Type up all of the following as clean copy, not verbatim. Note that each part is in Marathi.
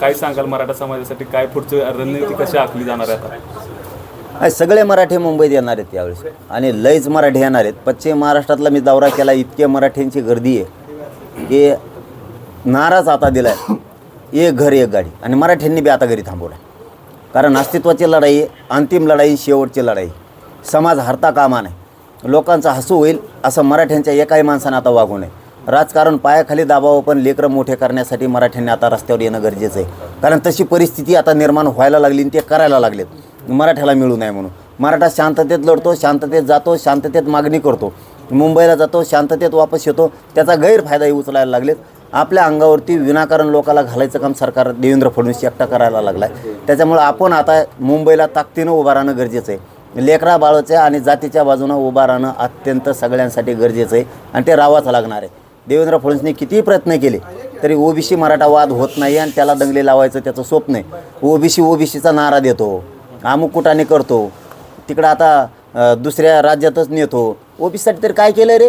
काय सांगाल मराठा समाजासाठी काय पुढची रणनीती कशी आखली जाणार आहे आता? सगळे मराठी मुंबईत येणार आहेत यावेळेस आणि लयच मराठी येणार आहेत. पश्चिम महाराष्ट्रातला मी दौरा केला, इतके मराठ्यांची गर्दी आहे की नाराच आता दिला आहे, एक घर एक गाडी. आणि मराठ्यांनी बी आता घरी थांबवलं आहे, कारण अस्तित्वाची लढाई आहे, अंतिम लढाई, शेवटची लढाई. समाज हरता कामा नाही, लोकांचा हसू होईल असं मराठ्यांच्या एकाही माणसानं आता वागू नये. राजकारण पायाखाली दाबावं, पण लेकरं मोठे करण्यासाठी मराठ्यांनी आता रस्त्यावर येणं गरजेचं आहे. कारण तशी परिस्थिती आता निर्माण व्हायला लागली आणि ते करायला लागलेत मराठ्याला मिळू नये म्हणून. मराठा शांततेत लढतो, शांततेत जातो, शांततेत मागणी करतो, मुंबईला जातो, शांततेत वापस येतो. त्याचा गैरफायदाही उचलायला लागलेत. आपल्या अंगावरती विनाकारण लोकाला घालायचं काम सरकार देवेंद्र फडणवीस एकटा करायला लागला आहे. त्याच्यामुळं आपण आता मुंबईला ताकदीनं उभं राहणं गरजेचं आहे. लेकरा बाळाच्या आणि जातीच्या बाजूनं उभं राहणं अत्यंत सगळ्यांसाठी गरजेचं आहे आणि ते राहावंच लागणार आहे. देवेंद्र फडणवीसने कितीही प्रयत्न केले तरी ओबीसी मराठा वाद होत नाही आणि त्याला दंगले लावायचं त्याचं स्वप्न आहे. ओबीसीचा नारा देतो, अमुक कुटाने करतो, तिकडं आता दुसऱ्या राज्यातच नेतो. ओबीसीसाठी तरी काय केलं रे?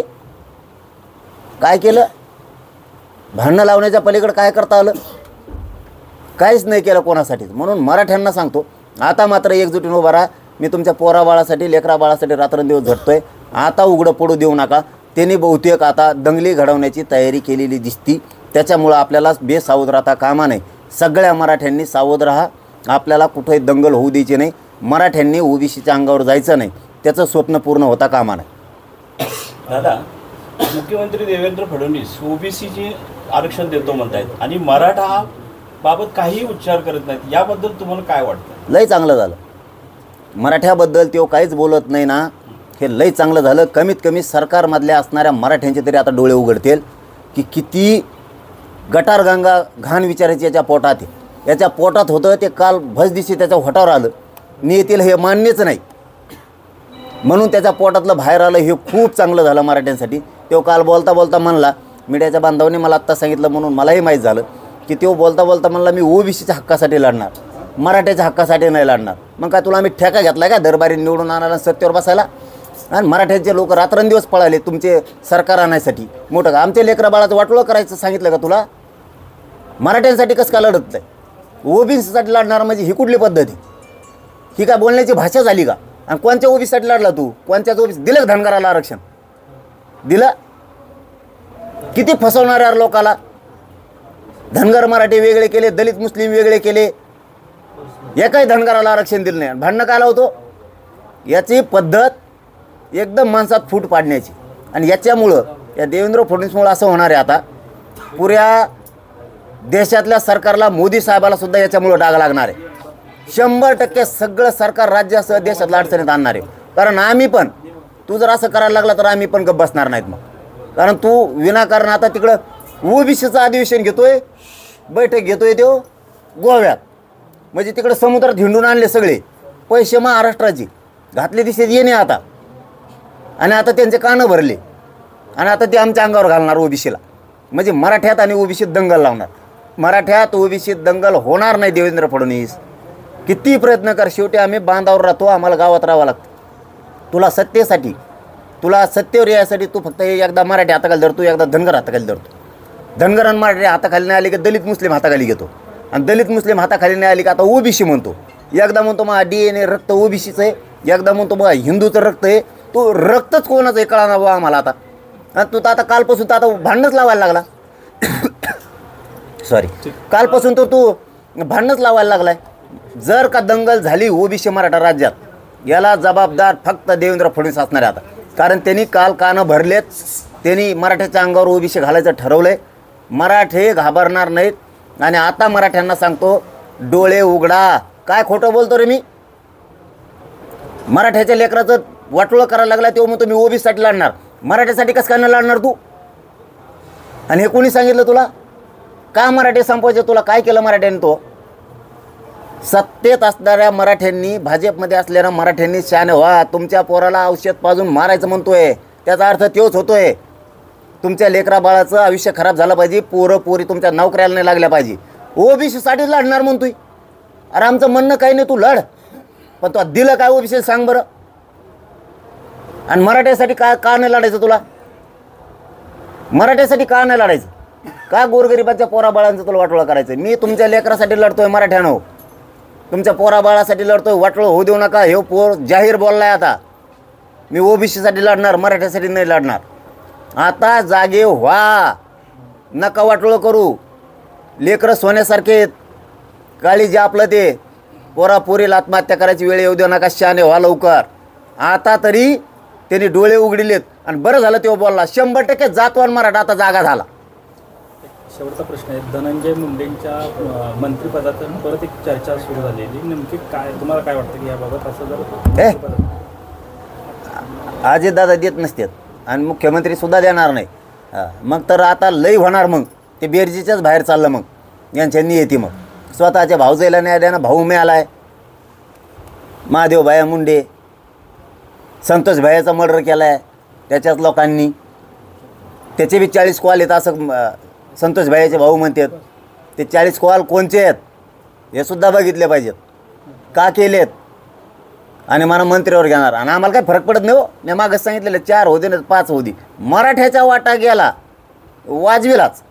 काय केलं? भांडणं लावण्याच्या पलीकडे काय करता आलं? काहीच नाही केलं कोणासाठीच. म्हणून मराठ्यांना सांगतो, आता मात्र एकजुटीने उभा राहा. मी तुमच्या पोराबाळासाठी, लेकरा बाळासाठी रात्रंदिवस झटतोय. आता उघडं पडू देऊ नका. त्यांनी बहुतेक आता दंगली घडवण्याची तयारी केलेली दिसती. त्याच्यामुळं आपल्याला बेसावध राहता कामा नाही. सगळ्या मराठ्यांनी सावध राहा. आपल्याला कुठेही दंगल होऊ द्यायची नाही. मराठ्यांनी ओबीसीच्या अंगावर जायचं नाही. त्याचं स्वप्न पूर्ण होता कामा नाही. दादा, मुख्यमंत्री देवेंद्र फडणवीस ओबीसीचे आरक्षण देतो म्हणतायत आणि मराठा बाबत काहीही उच्चार करत नाहीत. याबद्दल तुम्हाला काय वाटतं? लय चांगलं झालं. मराठ्याबद्दल तो काहीच बोलत नाही ना, हे लय चांगलं झालं. कमीत कमी सरकारमधल्या असणाऱ्या मराठ्यांचे तरी आता डोळे उघडतील की किती गटारगंगा घाण विचारायची याच्या पोटात आहे. याच्या पोटात होतं ते काल भजदिशी त्याच्या होटावर आलं. नियतीला हे मान्यच नाही म्हणून त्याच्या पोटातलं बाहेर आलं. हे खूप चांगलं झालं मराठ्यांसाठी. तो काल बोलता बोलता म्हणला, मीडियाच्या बांधवांनी मला आत्ता सांगितलं म्हणून मलाही माहीत झालं की तो बोलता बोलता म्हणला, मी ओबीसीच्या हक्कासाठी लढणार, मराठ्याच्या हक्कासाठी नाही लढणार. मग काय तुला आम्ही ठेका घेतला का दरबारी निवडून आणायला, सत्तेवर बसायला? आणि मराठ्यांचे लोक रात्रंदिवस पळाले तुमचे सरकार आणण्यासाठी. मोठं का आमच्या लेकरा बाळाचं वाटोळं करायचं सांगितलं का तुला? मराठ्यांसाठी कसं का लढत नाही? ओबीसीसाठी लढणार म्हणजे ही कुठली पद्धती? ही काय बोलण्याची भाषा झाली का? आणि कोणत्या ओबीसीसाठी लढला तू? कोणत्याच ओबीसी दिलं का धनगराला आरक्षण? दिलं? किती फसवणार यार लोकाला. धनगर मराठी वेगळे केले, दलित मुस्लिम वेगळे केले, एकाही धनगराला आरक्षण दिलं नाही. भांडणं काय होतो? याची पद्धत एकदम माणसात फूट पाडण्याची. आणि याच्यामुळं या देवेंद्र फडणवीसमुळं असं होणार आहे. आता पुऱ्या देशातल्या सरकारला, मोदी साहेबाला सुद्धा याच्यामुळं डाग लागणार आहे. 100% सगळं सरकार राज्यासह देशातल्या अडचणीत आणणार आहे. कारण आम्ही पण, तू जर असं करायला लागला तर आम्ही पण गप्प बसणार नाहीत मग. कारण तू विनाकारण आता तिकडं ओबीसीचं अधिवेशन घेतोय, बैठक घेतोय तो गोव्यात, म्हणजे तिकडं समुद्रात हिंडून आणले सगळे पैसे महाराष्ट्राचे घातले दिसत येणे आता. आणि आता त्यांचे कानं भरले आणि आता ते आमच्या अंगावर घालणार ओबीसीला. म्हणजे मराठ्यात आणि ओबीसीत दंगल लावणार. मराठ्यात ओबीसीत दंगल होणार नाही. देवेंद्र फडणवीस किती प्रयत्न कर, शेवटी आम्ही बांधावर राहतो, आम्हाला गावात राहावं लागतं. तुला सत्तेसाठी, तुला सत्तेवर यायसाठी तू फक्त एकदा मराठी हाताखाली धरतो, एकदा धनगर हाताखाली धरतो. धनगर आणि मराठी हाताखाली नाही आली की दलित मुस्लिम हाताखाली घेतो, आणि दलित मुस्लिम हाताखाली नाही आली की आता ओबीसी म्हणतो. एकदा म्हणतो मग DNA रक्त ओबीसीचं आहे, एकदा म्हणतो मग हिंदूचं रक्त आहे. तो रक्तच कोणाचं आहे कळा ना बा आम्हाला आता. आणि तू तर आता कालपासून तर आता भांडणच लावायला लागला. सॉरी, कालपासून तर तू भांडणच लावायला लागलाय. जर का दंगल झाली ओबीसी मराठा राज्यात, याला जबाबदार फक्त देवेंद्र फडणवीस असणार आहे आता. कारण त्यांनी काल कानं भरलेत. त्यांनी मराठ्याच्या अंगावर ओबीसी घालायचं ठरवलं आहे. मराठे घाबरणार नाहीत. आणि आता मराठ्यांना सांगतो, डोळे उघडा. काय खोटं बोलतो रे मी? मराठ्याच्या लेकराचं वाटोळं करायला लागला तेव्हा मग तुम्ही ओबीसीसाठी लढणार, मराठ्यासाठी कसं काय न लढणार तू? आणि हे कोणी सांगितलं तुला? का मराठी संपवायचे? तुला काय केलं मराठ्यांनी? तो सत्तेत असणाऱ्या मराठ्यांनी, भाजपमध्ये असलेल्या मराठ्यांनी शान व्हा. तुमच्या पोराला औषध पाजून मारायचं म्हणतोय, त्याचा अर्थ तोच होतोय. तुमच्या लेकरा बाळाचं आयुष्य खराब झालं पाहिजे, पोरं पोरी तुमच्या नोकऱ्याला नाही लागल्या पाहिजे. ओबीसीसाठी लढणार म्हणतोय. अरे आमचं म्हणणं काही नाही, तू लढ, पण तू दिलं काय ओबीसी सांग बरं? आणि मराठ्यासाठी का नाही लढायचं तुला? मराठ्यासाठी का नाही लढायचं? का गोरगरिबाच्या पोराबाळांचं तुला वाटोळं करायचं? मी तुमच्या लेकरासाठी लढतोय मराठ्यानो, तुमच्या पोराबाळासाठी लढतोय. वाटोळं होऊ देऊ नका. हे पोर जाहीर बोललाय आता, मी ओबीसीसाठी लढणार, मराठ्यासाठी नाही लढणार. आता जागे व्हा, नका वाटोळं करू. लेकरं सोन्यासारखे आहेत. काळी जे आपलं ते पोरापोरीला आत्महत्या करायची वेळ येऊ देऊ नका. शहाणे व्हा लवकर. आता तरी त्यांनी डोळे उघडलेत आणि बरं झालं तेव्हा बोलला. 100% जातवान मराठा आता जागा झाला. शेवटचा प्रश्न आहे, धनंजय मुंडेंच्या मंत्रिपदाचं परत एक चर्चा सुरू झालेली, नेमकी काय तुम्हाला काय वाटतं की याबाबत? असं जर अजितदादा देत नसतात आणि मुख्यमंत्रीसुद्धा देणार नाही, मग तर आता लई होणार. मग ते बेरजीच्याच बाहेर चाललं. मग यांच्या नियती मग स्वतःच्या भाऊजाईला न्याय द्यानं भाऊ मिळाला आहे. महादेव भाया मुंडे, संतोष भायाचा मर्डर केला आहे त्याच्याच लोकांनी. त्याचे बी 40 कॉल आहेत असं संतोष भाईचे भाऊ म्हणतात. ते 40 कॉल कोणचे आहेत हे सुद्धा बघितले पाहिजेत, का केलेत, आणि मला मंत्र्यावर घेणार. आणि आम्हाला काही फरक पडत नाही हो. मी मागच सांगितलेलं 4 होते ना 5 होती. मराठ्याचा वाटा गेला वाजविलाच.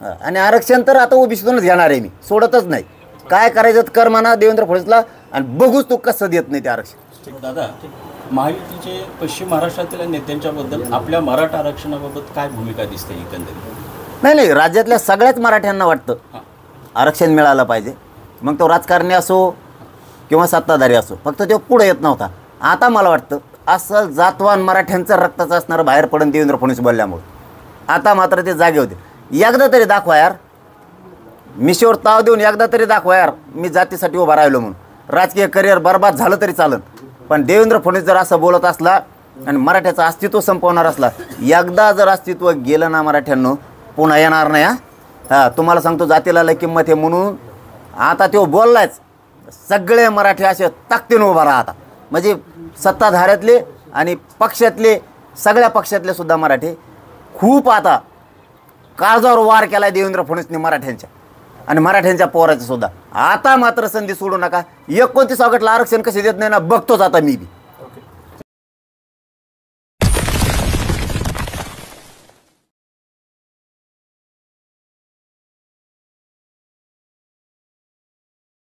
आणि आरक्षण तर आता ओबीसीतूनच घेणार आहे, मी सोडतच नाही. काय करायचं कर म्हणा देवेंद्र फडणवीसला, आणि बघूच तू कसं देत नाही ते आरक्षण. दादा, महायुतीचे पश्चिम महाराष्ट्रातील नेत्यांच्याबद्दल आपल्या मराठा आरक्षणाबाबत काय भूमिका दिसते एकंदरीत? नाही, राज्यातल्या सगळ्याच मराठ्यांना वाटतं आरक्षण मिळालं पाहिजे. मग तो राजकारणी असो किंवा सत्ताधारी असो, फक्त तो पुढे येत नव्हता. आता मला वाटतं असं जातवान मराठ्यांचं रक्ताचं असणारं बाहेर पडून देवेंद्र फडणवीस बोलल्यामुळे आता मात्र ते जागे होते. एकदा तरी दाखवा यार, मिशेवर ताव देऊन एकदा तरी दाखवा यार मी जातीसाठी उभा राहिलो म्हणून. राजकीय करिअर बरबाद झालं तरी चालन, पण देवेंद्र फडणवीस जर असं बोलत असला आणि मराठ्याचं अस्तित्व संपवणार असला, एकदा जर अस्तित्व गेलं ना मराठ्यांनो पुन्हा येणार नाही. तुम्हाला सांगतो जातीला लय किंमत आहे म्हणून आता तो बोललायच. सगळे मराठी असे ताकदीनं उभा राहतात, म्हणजे सत्ताधाऱ्यातले आणि पक्षातले, सगळ्या पक्षातले सुद्धा मराठी खूप आता काळजावर वार केला आहे देवेंद्र फडणवीसने मराठ्यांच्या आणि मराठ्यांच्या पोराचं सुद्धा. आता मात्र संधी सोडू नका. 29 ऑगस्टला आरक्षण कसे देत नाही ना बघतोच आता मी बी.